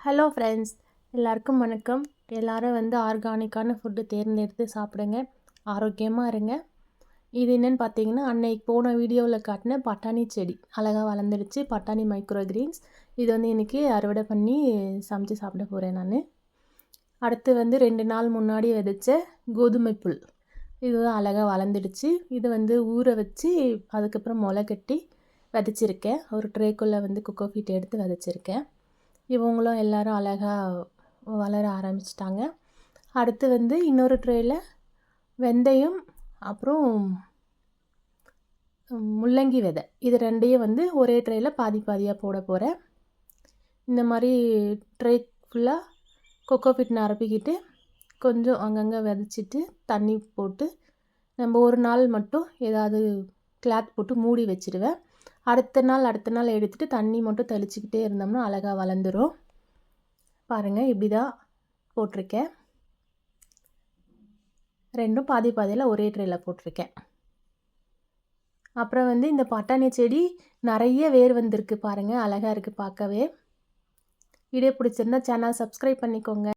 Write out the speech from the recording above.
Hello friends, எல்லாருக்கும் வணக்கம். எல்லோரும் ஆர்கானிக்கான ஃபுட்டு தேர்ந்தெடுத்து சாப்பிடுங்க, ஆரோக்கியமாக இருங்க. இது என்னென்னு பார்த்தீங்கன்னா, அன்னைக்கு போன வீடியோவில் காட்டின பட்டாணி செடி அழகாக வளர்ந்துடுச்சு. பட்டாணி மைக்ரோ கிரீன்ஸ் இது இன்றைக்கி அறுவடை பண்ணி சமைச்சு சாப்பிட போகிறேன் நான். அடுத்து 2 நாள் முன்னாடி விதைச்ச கோதுமை புல் இதுதான் அழகாக வளர்ந்துடுச்சு. இது ஊற வச்சு அதுக்கப்புறம் முளை கட்டி விதைச்சிருக்கேன். ஒரு ட்ரேக்குள்ளே கொக்கோபீட் எடுத்து விதைச்சிருக்கேன். இவங்களும் எல்லோரும் அழகாக வளர ஆரம்பிச்சிட்டாங்க. அடுத்து இன்னொரு ட்ரேயில் வெந்தயம் அப்புறம் முள்ளங்கி விதை இது ரெண்டையும் ஒரே ட்ரேயில் பாதி பாதியாக போட போகிறேன். இந்த மாதிரி ட்ரே ஃபுல்லாக கொக்கோபீட் நிரப்பிக்கிட்டு கொஞ்சம் அங்கங்கே விதைச்சிட்டு தண்ணி போட்டு நம்ம ஒரு நாள் மட்டும் ஏதாவது கிளாத் போட்டு மூடி வச்சுடுவேன். அடுத்த நாள் எடுத்துகிட்டு தண்ணி மட்டும் தெளிச்சிக்கிட்டே இருந்தோம்னா அழகாக வளர்ந்துடும். பாருங்கள், இப்படி தான் போட்டிருக்கேன். ரெண்டும் பாதி பாதியில் ஒரே ட்ரேயில் போட்டிருக்கேன். அப்புறம் இந்த பட்டாணி செடி நிறைய வேர் வந்திருக்கு பாருங்கள், அழகாக இருக்குது பார்க்கவே. வீடியோ பிடிச்சிருந்தா சேனல் சப்ஸ்கிரைப் பண்ணிக்கோங்க.